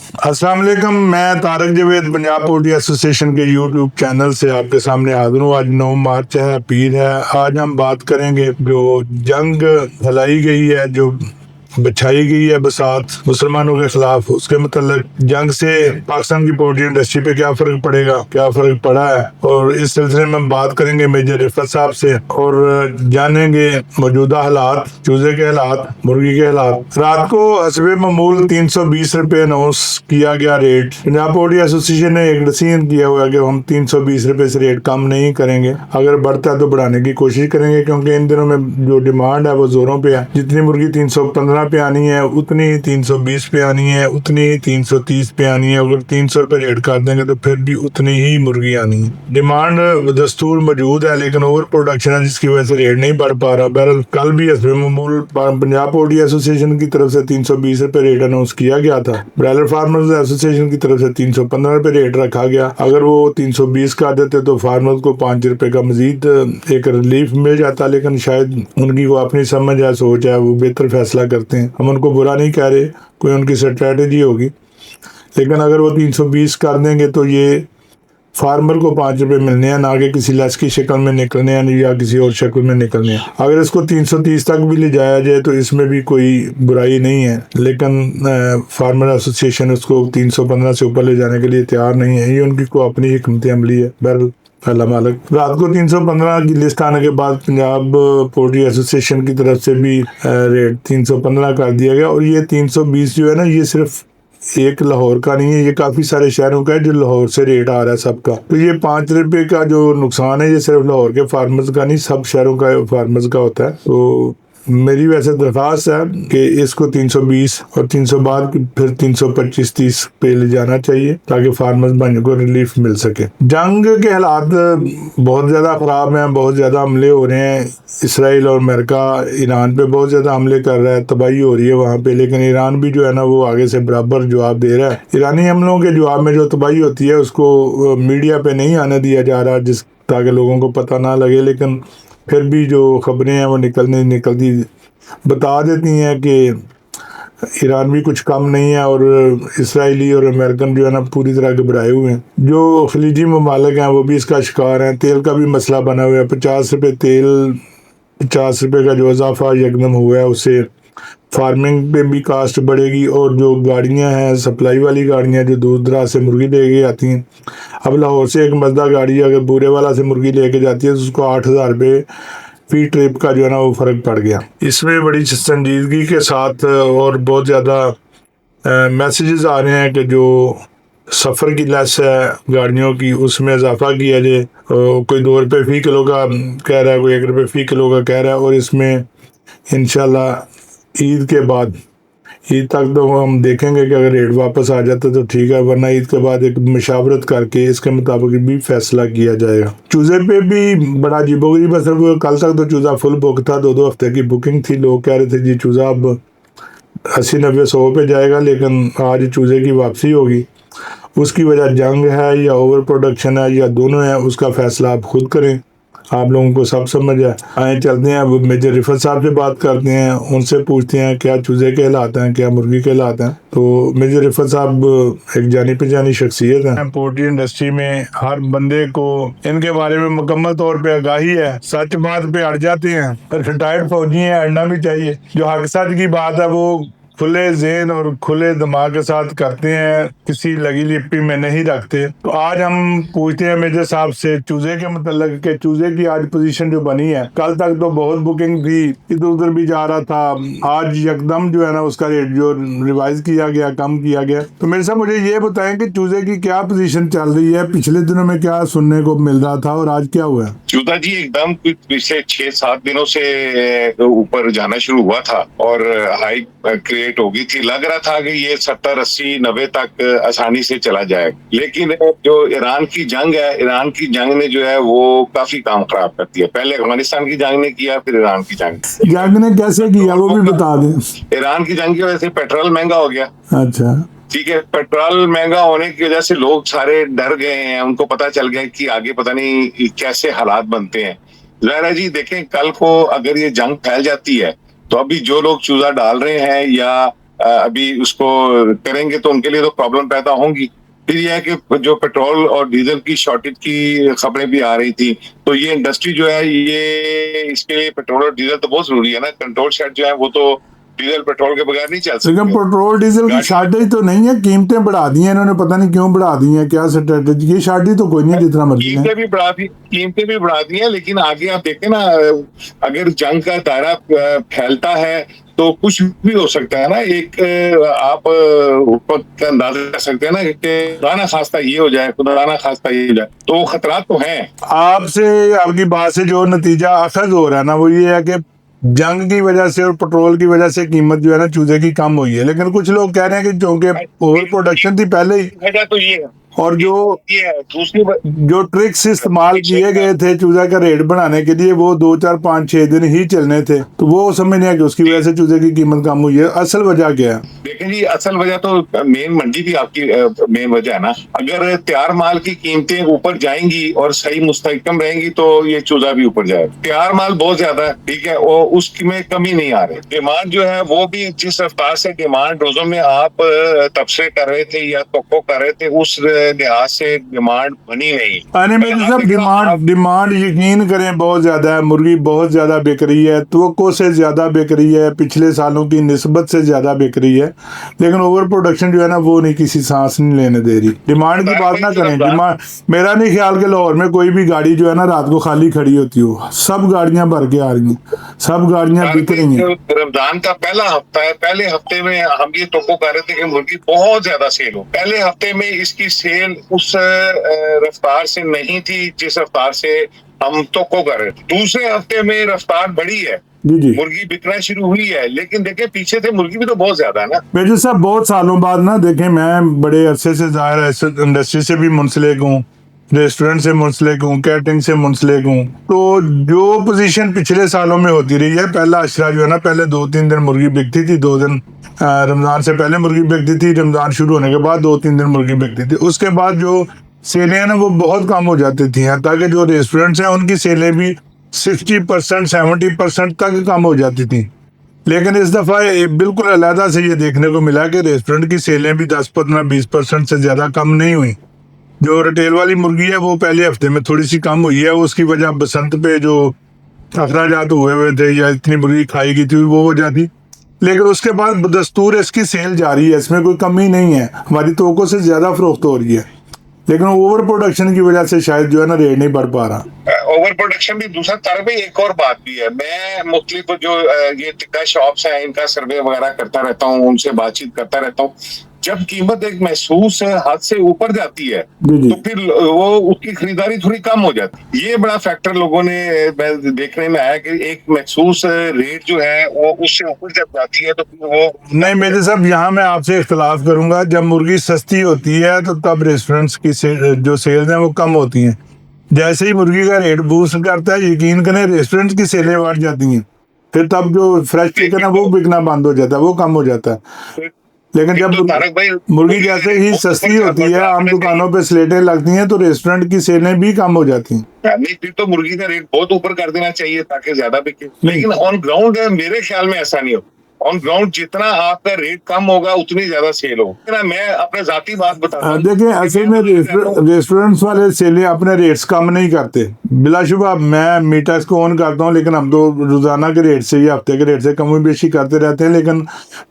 अस्सलाम वालेकुम। मैं तारक जावेद पंजाब पोल्ट्री एसोसिएशन के यूट्यूब चैनल से आपके सामने हाजिर हूँ। आज 9 मार्च है, पीर है। आज हम बात करेंगे जो जंग फैलाई गई है, जो बिछाई गई है बसात मुसलमानों के खिलाफ, उसके मतलब जंग से पाकिस्तान की पोल्ट्री इंडस्ट्री पे क्या फर्क पड़ेगा, क्या फर्क पड़ा है, और इस सिलसिले में हम बात करेंगे मेजर रिफत साहब से और जानेंगे मौजूदा हालात, चूजे के हालात, मुर्गी के हालात। रात को हसबे मामूल 320 रुपए अनाउंस किया गया रेट। पंजाब पोल्ट्री एसोसिएशन ने एक डिसीजन किया हुआ है कि हम 320 रुपए से रेट कम नहीं करेंगे, अगर बढ़ता है तो बढ़ाने की कोशिश करेंगे, क्योंकि इन दिनों में जो डिमांड है वो जोरों पे है। जितनी मुर्गी 315 पे आनी है उतनी ही 320 पे आनी है, उतनी ही 330 पे आनी है। अगर 300 रुपए रेट कर देंगे तो फिर भी उतनी ही मुर्गी आनी है। डिमांड दस्तूर मौजूद है, लेकिन ओवर प्रोडक्शन है, जिसकी वजह से रेट नहीं बढ़ पा रहा। बहरहाल कल भी मामूल पंजाब पोल्ट्री एसोसिएशन की तरफ से 320 रुपए रेट अनाउंस किया गया था। ब्रायलर फार्मर्स एसोसिएशन की तरफ से 315 रुपए रेट रखा गया। अगर वो 320 कर देते तो फार्मर्स को 5 रुपए का मजीद एक रिलीफ मिल जाता, लेकिन शायद उनकी वो अपनी समझ है, सोच है, वो बेहतर फैसला करते हैं। हम उनको बुरा नहीं कह रहे, कोई उनकी स्ट्रेटेजी होगी, लेकिन अगर वो 320 कर देंगे तो ये फार्मर को 5 रुपए मिलने हैं, ना कि किसी लेस की शक्ल में निकलने हैं या किसी और शक्ल में निकलने हैं। अगर इसको 330 तक भी ले जाया जाए तो इसमें भी कोई बुराई नहीं है, लेकिन फार्मर एसोसिएशन उसको 315 से ऊपर ले जाने के लिए तैयार नहीं है। ये उनकी को अपनी हिकमत अमली है। बहरहाल अल्लाह मालिक। रात को 315 की लिस्ट आने के बाद पंजाब पोल्ट्री एसोसिएशन की तरफ से भी रेट 315 कर दिया गया। और ये 320 जो है ना, ये सिर्फ एक लाहौर का नहीं है, ये काफी सारे शहरों का है जो लाहौर से रेट आ रहा है सबका। तो ये 5 रुपए का जो नुकसान है, ये सिर्फ लाहौर के फार्मर्स का नहीं, सब शहरों का फार्मर्स का होता है। तो मेरी वैसे दरख्वास्त है कि इसको 320 और 300 बाद फिर 325-30 पे ले जाना चाहिए, ताकि फार्मर्स भाइयों को रिलीफ मिल सके। जंग के हालात बहुत ज्यादा खराब हैं, बहुत ज्यादा हमले हो रहे हैं। इसराइल और अमेरिका ईरान पे बहुत ज्यादा हमले कर रहा है, तबाही हो रही है वहाँ पे, लेकिन ईरान भी जो है ना वो आगे से बराबर जवाब दे रहा है। ईरानी हमलों के जवाब में जो तबाही होती है उसको मीडिया पे नहीं आने दिया जा रहा, जिस ताकि लोगों को पता ना लगे, लेकिन फिर भी जो खबरें हैं वो निकलती बता देती हैं कि ईरान भी कुछ कम नहीं है और इसराइली और अमेरिकन जो है ना पूरी तरह घबराए हुए हैं। जो खलीजी ममालिक हैं वो भी इसका शिकार हैं। तेल का भी मसला बना हुआ है। 50 रुपये तेल, 50 रुपये का जो इजाफा यकदम हुआ है, उससे फार्मिंग पे भी कास्ट बढ़ेगी। और जो गाड़ियां हैं, सप्लाई वाली गाड़ियां जो दूर दराज से मुर्गी लेके आती हैं, अब लाहौर से एक मजदा गाड़ी अगर बूरे वाला से मुर्गी लेके जाती है तो उसको 8,000 रुपये फी ट्रिप का जो है ना वो फ़र्क पड़ गया। इसमें बड़ी संजीदगी के साथ और बहुत ज़्यादा मैसेजेस आ रहे हैं कि जो सफ़र की लेस है गाड़ियों की, उसमें इजाफा किया जाए। कोई 2 रुपये फ़ी किलो का कह रहा है, कोई 1 रुपये फ़ी किलो का कह रहा है। और इसमें इंशाल्लाह ईद के बाद, ईद तक तो हम देखेंगे कि अगर रेट वापस आ जाता तो ठीक है, वरना ईद के बाद एक मशावरत करके इसके मुताबिक भी फैसला किया जाएगा। चूज़े पे भी बड़ा अजीबोगरीब असर हुआ। कल तक तो चूज़ा फुल बुक था, 2-2 हफ्ते की बुकिंग थी। लोग कह रहे थे जी चूज़ा अब 80-90-100 पे जाएगा, लेकिन आज चूज़े की वापसी होगी। उसकी वजह जंग है या ओवर प्रोडक्शन है या दोनों है, उसका फैसला आप खुद करें। आप लोगों को सब समझ है। आए चलते हैं, अब मेजर रिफत साहब से बात करते हैं, उनसे पूछते हैं क्या चूजे के हालात हैं, क्या मुर्गी के हालात हैं। तो मेजर रिफत साहब एक जानी पहचानी शख्सियत है पोल्ट्री इंडस्ट्री में। हर बंदे को इनके बारे में मुकम्मल तौर पे आगाही है। सच बात पे अड़ जाते हैं, रिटायर्ड फौजी हैं, अड़ना भी चाहिए। जो हक सच की बात है वो खुले ज़हन और खुले दिमाग के साथ करते हैं, किसी लगी लिपि में नहीं रखते। तो आज हम पूछते हैं मेजर साहब से चूजे के मतलब के चूजे की आज पोजीशन जो बनी है। कल तक तो बहुत बुकिंग थी, इधर उधर भी जा रहा था, आज यकदम जो है ना उसका रेट जो रिवाइज किया गया, कम किया गया। तो मेरे साहब मुझे ये बताएं कि चूजे की क्या पोजीशन चल रही है, पिछले दिनों में क्या सुनने को मिल रहा था और आज क्या हुआ है? चूता जी एकदम पिछले 6-7 दिनों से ऊपर जाना शुरू हुआ था और हाई क्रिएट हो गई थी। लग रहा था कि ये 70, 80, 90 तक आसानी से चला जाएगा, लेकिन जो ईरान की जंग है, ईरान की जंग ने जो है वो काफी काम खराब कर दिया। पहले अफगानिस्तान की जंग ने किया, फिर ईरान की जंग ने कैसे किया वो भी बता दें। ईरान की जंग की वजह से पेट्रोल महंगा हो गया। अच्छा, ठीक है, पेट्रोल महंगा होने की वजह से लोग सारे डर गए हैं। उनको पता चल गया कि आगे पता नहीं कैसे हालात बनते हैं। जहरा जी देखें, कल को अगर ये जंग फैल जाती है तो अभी जो लोग चूजा डाल रहे हैं या अभी उसको करेंगे तो उनके लिए तो प्रॉब्लम पैदा होंगी। फिर यह है कि जो पेट्रोल और डीजल की शॉर्टेज की खबरें भी आ रही थी, तो ये इंडस्ट्री जो है ये इसके लिए पेट्रोल और डीजल तो बहुत जरूरी है ना। कंट्रोल शेड जो है वो तो डीजल पेट्रोल के बगैर नहीं चल लेकिन सकते। पेट्रोल डीजल की शॉर्टेज तो नहीं है, कीमतें बढ़ा दी हैं इन्होंने, पता नहीं क्यों बढ़ा दी हैं, क्या स्ट्रेटेजी। ये शॉर्टेज तो कोई नहीं है, जितना मर्जी है। कीमतें भी बढ़ा दी हैं, लेकिन आगे आप देखें ना, अगर जंग का दायरा फैलता है तो कुछ भी हो सकता है ना। एक आप ऊपर का अंदाजा कर सकते हैं ना कि खुदा ना खास्ता ये हो जाए, खुदा ना खास्ता ये हो जाए, तो खतरात तो हैं। आपसे, आपकी बात से जो नतीजा अखज हो रहा है ना, वो ये है कि जंग की वजह से और पेट्रोल की वजह से कीमत जो है ना चूजे की कम हुई है। लेकिन कुछ लोग कह रहे हैं कि क्योंकि ओवर प्रोडक्शन थी पहले ही, वजह तो ये है, और जो ये है दूसरी जो ट्रिक्स इस्तेमाल किए गए थे चूजा का रेट बढ़ाने के लिए, वो 2 4 5 6 दिन ही चलने थे, तो वो समझ नहीं है कि उसकी वजह से चूजे की कीमत कम हुई है। असल वजह क्या है? देखें जी, असल वजह तो मेन मंडी भी आपकी मेन वजह है ना। अगर तैयार माल की कीमतें ऊपर जाएंगी और सही मुस्तहकम रहेंगी तो ये चूजा भी ऊपर जाएगा। तैयार माल बहुत ज्यादा है, ठीक है, और उसमें कमी नहीं आ रही। डिमांड जो है वो भी जिस रफ्तार से डिमांड रोजों में आप तबसरे कर रहे थे या तोक्को कर रहे थे, उस लिहाज से डिमांड बनी नहीं। अरे मेरे साहब, डिमांड यकीन करें बहुत ज्यादा है। मुर्गी बहुत ज्यादा बिक रही है, तवक्को से ज्यादा बिक रही है, पिछले सालों की निस्बत से ज्यादा बिक रही है। लेकिन ओवर प्रोडक्शन जो है ना वो नहीं, किसी सांस नहीं लेने दे रही। डिमांड की बात ना करें। डिमांड, मेरा नहीं ख्याल कि लाहौर में कोई भी गाड़ी जो है ना रात को खाली खड़ी होती हो। सब गाड़ियां भर के आ रही हैं, सब गाड़ियां बिक रही हैं। रमजान का पहला हफ्ता है, पहले हफ्ते में हम ये तोक्को कर रहे थे कि मुर्गी बहुत ज्यादा सेल हो। पहले हफ्ते में इसकी सेल उस रफ्तार से नहीं थी जिस रफ्तार से हम तोक्को कर रहे थे। दूसरे हफ्ते में रफ्तार बढ़ी है, जी जी, मुर्गी बिकना शुरू हुई है। लेकिन देखे पीछे से मुर्गी भी तो बहुत ज्यादा है ना। मेजर साहब, बहुत सालों बाद ना देखें, मैं बड़े अरसे से ज़ाहिर है इंडस्ट्री से भी मुंसलिक हूँ, रेस्टोरेंट से मुंसलिक हूँ, कैटरिंग से मुंसलिक हूँ। तो जो पोजीशन पिछले सालों में होती रही है, पहला अशरा जो है ना, पहले 2 3 दिन मुर्गी बिकती थी, 2 दिन रमज़ान से पहले मुर्गी बिकती थी, रमज़ान शुरू होने के बाद 2 3 दिन मुर्गी बिकती थी। उसके बाद जो सेलें हैं ना वो बहुत कम हो जाती थी, ताकि जो रेस्टोरेंट्स हैं उनकी सेलें भी 60% 70% तक कम हो जाती थी। लेकिन इस दफ़ा बिल्कुल अलहदा से ये देखने को मिला कि रेस्टोरेंट की सेलें भी 10 15 20% से ज़्यादा कम नहीं हुई। जो रिटेल वाली मुर्गी है वो पहले हफ्ते में थोड़ी सी कम हुई है। उसकी वजह बसंत पे जो अखराजात हुए थे या इतनी मुर्गी खाई गई थी वो वजह थी। लेकिन उसके बाद बदस्तूर इसकी सेल जारी है, इसमें कोई कमी नहीं है। हमारी तवक्को से ज़्यादा फरोख्त हो रही है, लेकिन ओवर प्रोडक्शन की वजह से शायद जो है ना रेट नहीं बढ़ पा रहा। ओवर प्रोडक्शन भी दूसरा तार भाई, एक और बात भी है। मैं मुख्तलिफ जो ये टिक्का शॉप्स हैं इनका सर्वे वगैरह करता रहता हूँ, उनसे बातचीत करता रहता हूँ। जब कीमत एक महसूस हद से ऊपर जाती है जी। तो फिर वो उसकी खरीदारी थोड़ी कम हो जाती है। ये बड़ा फैक्टर लोगों ने देखने में आया कि एक महसूस रेट जो है वो उससे ऊपर जब जाती है तो फिर वो नहीं मेरे साहब, यहाँ मैं आपसे इख्तलाफ करूंगा। जब मुर्गी सस्ती होती है तो तब रेस्टोरेंट्स की जो सेल्स हैं वो कम होती हैं। जैसे ही मुर्गी का रेट बूस्ट करता है, यकीन करें रेस्टोरेंट की सेलें बढ़ जाती हैं। फिर तब जो फ्रेश चिकन है वो बिकना बंद हो जाता है, वो कम हो जाता है। लेकिन जब मुर्गी जैसे ही सस्ती होती है, आम दुकानों पे स्लेटें लगती हैं, तो रेस्टोरेंट की सेलें भी कम हो जाती हैं। नहीं, फिर तो मुर्गी का रेट बहुत ऊपर कर देना चाहिए ताकि ज्यादा बिके। लेकिन ऑन ग्राउंड मेरे ख्याल में ऐसा नहीं हो। ऑन ग्राउंड जितना आपका रेट कम होगा उतनी ज्यादा सेल होगा। मैं अपने जाती बात बताता हूं। देखिए, असल में रेस्टोरेंट्स वाले सेलें अपने रेट्स कम नहीं करते। बिलाशुबा मैं मीटर्स को ऑन करता हूँ, लेकिन हम तो रोजाना के रेट से या हफ्ते के रेट से कमी बेशी करते रहते हैं। लेकिन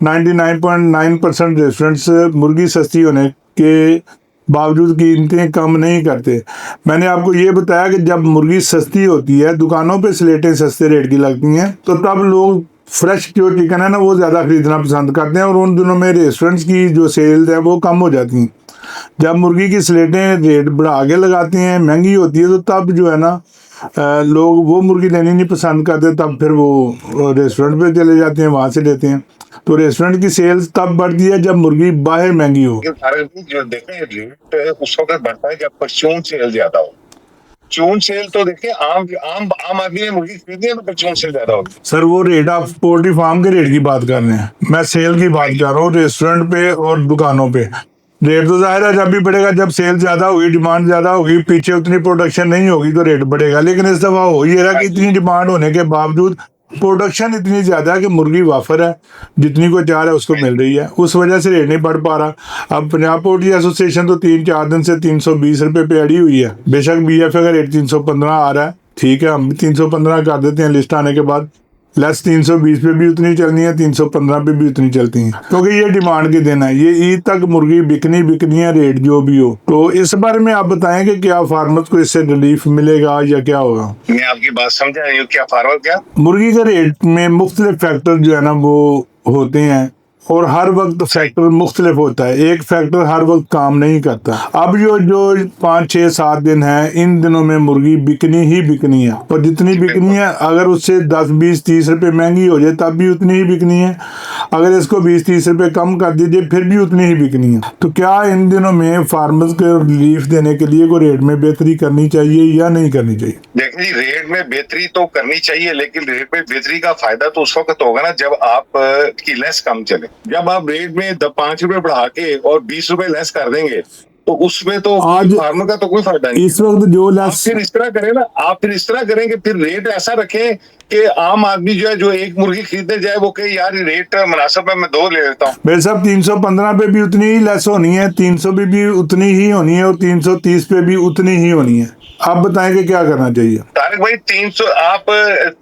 99.9% रेस्टोरेंट्स मुर्गी सस्ती होने के बावजूद कीमतें कम नहीं करते। मैंने आपको ये बताया कि जब मुर्गी सस्ती होती है, दुकानों पे स्लेटें सस्ते रेट की लगती हैं, तो तब लोग फ्रेश जो चिकन है ना वो ज़्यादा खरीदना पसंद करते हैं, और उन दिनों में रेस्टोरेंट्स की जो सेल्स है वो कम हो जाती हैं। जब मुर्गी की स्लेटें रेट बढ़ा के लगाती हैं, महंगी होती है, तो तब जो है ना लोग वो मुर्गी लेनी नहीं पसंद करते। तब फिर वो रेस्टोरेंट पे चले जाते हैं, वहाँ से लेते हैं। तो रेस्टोरेंट की सेल्स तब बढ़ती है जब मुर्गी बाहर महंगी हो। जो देखें रेट उस वक्त बढ़ता है जब परचून सेल ज्यादा हो। चून सेल तो देखिए आम आम आम आदमी ने मुर्गी खरीदी है तो परचून सेल ज्यादा होगी। सर वो रेट आप पोल्ट्री फार्म के रेट की बात कर रहे हैं, मैं सेल की बात कर रहा हूँ। रेस्टोरेंट पे और दुकानों पे रेट तो जाहिर है जब भी बढ़ेगा, जब सेल ज्यादा होगी, डिमांड ज्यादा होगी, पीछे उतनी प्रोडक्शन नहीं होगी तो रेट बढ़ेगा। लेकिन इस दफा हो ये रहा कि इतनी डिमांड होने के बावजूद प्रोडक्शन इतनी ज्यादा है कि मुर्गी वाफर है, जितनी को चाह है उसको मिल रही है, उस वजह से रेट नहीं बढ़ पा रहा। अब पंजाब पोल्ट्री एसोसिएशन तो 3-4 दिन से 320 रुपये पे अड़ी हुई है। बेशक BF का रेट 315 आ रहा है, ठीक है, हम भी 315 कर देते हैं लिस्ट आने के बाद। लेस 320 पे भी उतनी चलनी है, 315 पे भी उतनी चलती हैं, क्योंकि ये डिमांड के दिन है, ये ईद तक मुर्गी बिकनी है, रेट जो भी हो। तो इस बारे में आप बताएं कि क्या फार्मर्स को इससे रिलीफ मिलेगा या क्या होगा? मैं आपकी बात समझा नहीं हूँ, क्या फार्मर क्या? मुर्गी के रेट में मुख्तलिफ फैक्टर जो है ना वो होते हैं, और हर वक्त फैक्टर मुख्तलिफ होता है, एक फैक्टर हर वक्त काम नहीं करता। अब जो 5-6-7 दिन है, इन दिनों में मुर्गी बिकनी ही बिकनी है, और जितनी बिकनी है अगर उससे 10-20-30 रुपये महंगी हो जाए तब भी उतनी ही बिकनी है, अगर इसको 20-30 रुपये कम कर दीजिए फिर भी उतनी ही बिकनी है। तो क्या इन दिनों में फार्मर्स को रिलीफ देने के लिए कोई रेट में बेहतरी करनी चाहिए या नहीं करनी चाहिए? देखिए जी, रेट में बेहतरी तो करनी चाहिए, लेकिन रेट में बेहतरी का फायदा तो उस वक्त होगा ना जब आप की लेस कम चले। जब आप रेट में 5 रुपए बढ़ा के और 20 रुपए लेस कर देंगे तो उसमें तो आज फार्मर का तो कोई फायदा नहीं। इस वक्त जो आप लेस फिर इस तरह करें ना, आप फिर इस तरह करेंगे, फिर रेट ऐसा रखें कि आम आदमी जो है जो एक मुर्गी खरीदने जाए वो कहे यार ये रेट मुनासिब है, मैं 2 ले लेता हूँ। मेरे साहब 315 पे भी उतनी ही लेस होनी है, 300 पे भी उतनी ही होनी है, और 330 पे भी उतनी ही होनी है। आप बताएं कि क्या करना चाहिए? तारिक भाई 300 आप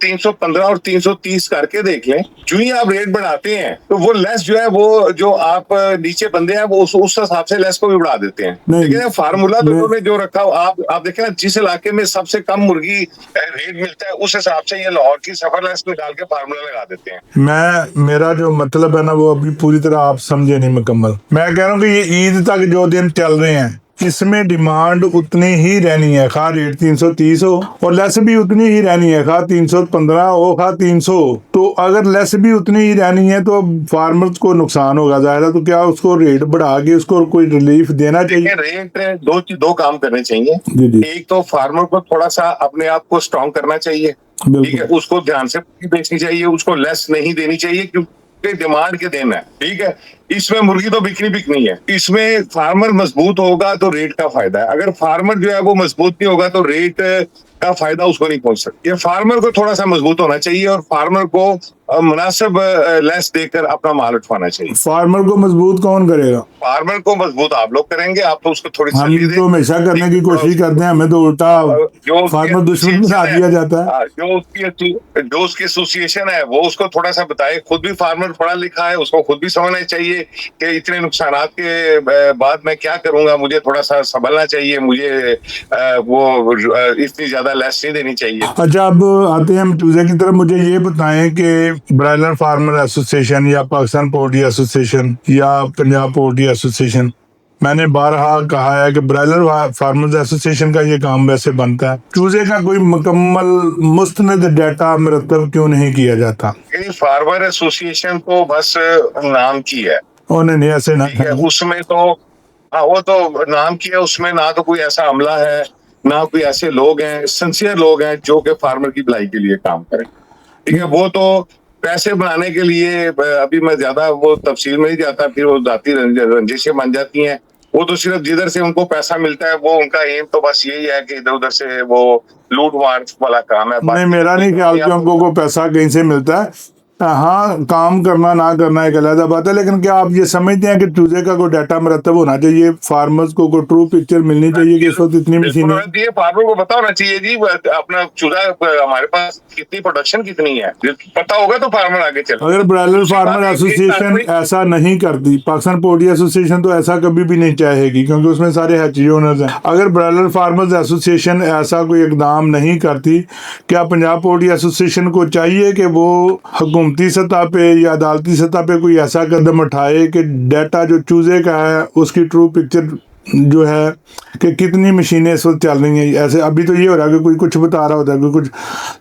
315 और 330 करके देख लें। जो ही आप रेट बढ़ाते हैं तो वो लेस जो है वो जो आप नीचे बंदे हैं वो उस हिसाब से लेस को भी बढ़ा देते हैं। लेकिन फार्मूला तो उन्होंने जो रखा आप देखें ना, जिस इलाके में सबसे कम मुर्गी रेट मिलता है उस हिसाब से ये लाहौर की सफर लेस निकाल के फार्मूला लगा देते हैं। मेरा जो मतलब है ना वो अभी पूरी तरह आप समझे नहीं मुकम्मल। मैं कह रहा हूँ कि ये ईद तक जो दिन चल रहे हैं इसमें डिमांड उतनी ही रहनी है, खा रेट 330 हो, और लेस भी उतनी ही रहनी है, खा 315 हो, खा 300 हो। तो अगर लेस भी उतनी ही रहनी है तो फार्मर्स को नुकसान होगा ज़ाहिर। तो क्या उसको रेट बढ़ा के उसको कोई रिलीफ देना चाहिए? रेट दो काम करने चाहिए। जी जी, एक तो फार्मर को थोड़ा सा अपने आप को स्ट्रॉन्ग करना चाहिए, ठीक है, उसको ध्यान से बेचनी चाहिए, उसको लेस नहीं देनी चाहिए क्योंकि डिमांड के दिन है, ठीक है। इसमें मुर्गी तो बिकनी है, इसमें फार्मर मजबूत होगा तो रेट का फायदा है। अगर फार्मर जो है वो मजबूत नहीं होगा तो रेट का फायदा उसको नहीं पहुंच सकता। ये फार्मर को थोड़ा सा मजबूत होना चाहिए और फार्मर को मुनासिब लेस देकर अपना माल उठवाना चाहिए। फार्मर को मजबूत कौन करेगा? फार्मर को मजबूत आप लोग करेंगे, आप तो उसको थोड़ी हम तो हमेशा करने की कोशिश करते हैं, हमें तो उल्टा फार्मर दुश्मन बना दिया जाता है। जो उसकी एसोसिएशन है वो उसको थोड़ा सा बताए। खुद भी फार्मर पढ़ा लिखा है, उसको खुद भी समझना चाहिए कि इतने नुकसानात के बाद मैं क्या करूंगा, मुझे थोड़ा सा संभलना चाहिए, मुझे वो इतनी ज्यादा लेस नहीं देनी चाहिए। अच्छा, अब आते हैं हम चूजे की तरफ। मुझे ये बताएं कि ब्रायलर फार्मर एसोसिएशन या पाकिस्तान पोल्ट्री एसोसिएशन या पंजाब पोल्ट्री एसोसिएशन, मैंने बारहा कहा है कि ब्रायलर फार्मर्स एसोसिएशन का ये काम वैसे बनता है, चूजे का कोई मुकम्मल मुस्तनद डाटा मरतब क्यों नहीं किया जाता? फार्मर एसोसिएशन तो बस नाम की है, उन्होंने ऐसे ना, उसमें तो वो तो नाम की है, उसमें ना तो कोई ऐसा अमला है ना कोई ऐसे लोग हैं, सिंसियर लोग हैं जो कि फार्मर की भलाई के लिए काम करें, ठीक है। वो तो पैसे बनाने के लिए, अभी मैं ज्यादा वो तफसील में नहीं जाता, फिर वो जाती रंजिशें बन जाती हैं। वो तो सिर्फ जिधर से उनको पैसा मिलता है वो उनका एम तो बस यही है कि इधर उधर से वो लूट मार वाला काम है। नहीं, मेरा नहीं ख्याल कि उनको को पैसा कहीं से मिलता है। हाँ, काम करना ना करना एक अलग बात है, लेकिन क्या आप ये समझते हैं कि चूजे का कोई डाटा मरतब होना चाहिए, फार्मर्स को कोई ट्रू पिक्चर मिलनी चाहिए कि इस वक्त इतनी मशीनें? फार्मर को पता होना चाहिए जी अपना चूजा हमारे पास कितनी प्रोडक्शन कितनी है, पता होगा तो फार्मर आगे चले। अगर ब्रायलर फार्मर एसोसिएशन ऐसा नहीं करती, पाकिस्तान पोल्ट्री एसोसिएशन तो ऐसा कभी भी नहीं चाहेगी क्योंकि उसमें सारे हैचरी ओनर्स हैं। अगर ब्रायलर फार्मर्स एसोसिएशन ऐसा कोई इकदाम नहीं करती, क्या पंजाब पोल्ट्री एसोसिएशन को चाहिए कि वो हुकूमती सतह पे या अदालती सतह पे कोई ऐसा कदम उठाए कि डाटा जो चूजे का है उसकी ट्रू पिक्चर जो है कि कितनी मशीनें इस वक्त चल रही हैं? ऐसे अभी तो ये हो रहा है कि कोई कुछ बता रहा होता है, कोई कुछ,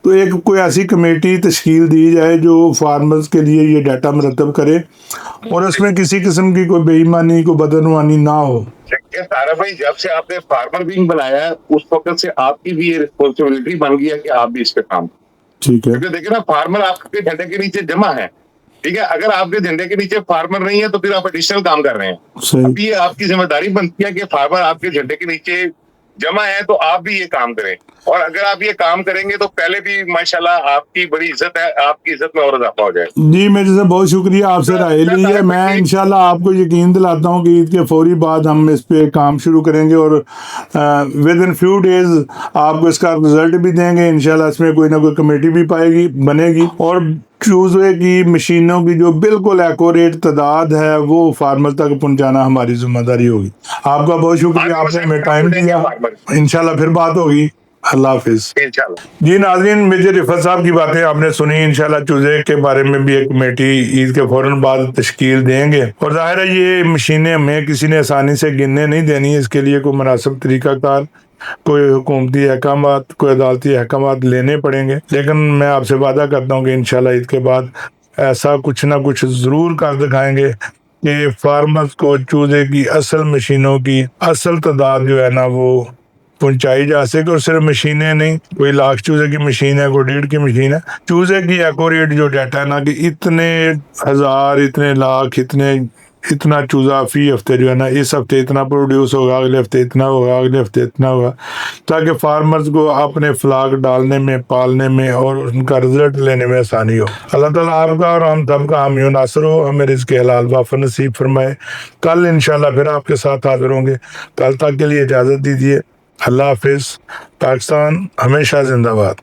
तो एक कोई ऐसी कमेटी तश्कील दी जाए जो फार्मर्स के लिए ये डाटा मरतब करे और उसमें किसी किस्म की कोई बेईमानी, कोई बदनवानी ना हो। तारा भाई, जब से आपने फार्मर विंग बनाया है उस वक्त से आपकी भी ये रिस्पॉन्सिबिलिटी बन गई है कि आप भी इस पे काम, ठीक है। क्योंकि देखिए ना, फार्मर आपके झंडे के नीचे जमा है, ठीक है। अगर आपके झंडे के नीचे फार्मर नहीं है तो फिर आप एडिशनल काम कर रहे हैं। अभी ये आपकी जिम्मेदारी बनती है कि फार्मर आपके झंडे के नीचे जमा है, तो आप भी ये काम करें। और अगर आप ये काम करेंगे तो पहले भी माशाल्लाह आपकी बड़ी इज्जत है, आपकी इज्जत में और इजाफा हो जाएगा। जी, मेरे से बहुत शुक्रिया, आपसे राय ली है। मैं इंशाल्लाह आपको यकीन दिलाता हूँ कि ईद के फौरी बाद हम इस पे काम शुरू करेंगे और विद इन फ्यू डेज आपको इसका रिजल्ट भी देंगे इंशाल्लाह। इसमें कोई ना कोई कमेटी भी बनेगी और चूजे की मशीनों की जो बिल्कुल एक्यूरेट तादाद है वो फार्मर तक पहुंचाना हमारी जिम्मेदारी होगी। आपका बहुत शुक्रिया, आपने हमें टाइम दिया। इंशाल्लाह फिर बात होगी। अल्लाह हाफिज। जी नाज़रीन, मेजर रिफत साहब की बातें आपने सुनी। इंशाल्लाह चूजे के बारे में भी एक कमेटी ईद के फौरन बाद तश्कील देंगे और जाहिर है ये मशीनें हमें किसी ने आसानी से गिनने नहीं देनी। इसके लिए कोई मुनासिब तरीकाकार, कोई हुकूमती अहकामात, कोई अदालती अहकामात लेने पड़ेंगे। लेकिन मैं आपसे वादा करता हूँ कि इंशाल्लाह ईद के बाद ऐसा कुछ ना कुछ ज़रूर कर दिखाएंगे कि फार्मर्स को चूजे की असल मशीनों की असल तादाद जो है ना वो पहुंचाई जा सके। और सिर्फ मशीनें नहीं, कोई लाख चूजे की मशीन है, कोई 1.5 की मशीन है, चूजे की एक्यूरेट जो डाटा है ना कि इतने हजार, इतने लाख, इतना चूजा फी हफ्ते जो है ना, इस हफ्ते इतना प्रोड्यूस होगा, अगले हफ्ते इतना होगा, अगले हफ्ते इतना होगा, ताकि फार्मर्स को अपने फ्लाक डालने में, पालने में और उनका रिजल्ट लेने में आसानी हो। अल्लाह ताला आपका और हम सबका हामी नासर हो, हमें रिज़्क़ हलाल वाफ़र नसीब फरमाए। कल इंशाल्लाह फिर आपके साथ हाजिर होंगे। कल तक के लिए इजाज़त दीजिए। अल्लाह हाफिज़। पाकिस्तान हमेशा जिंदाबाद।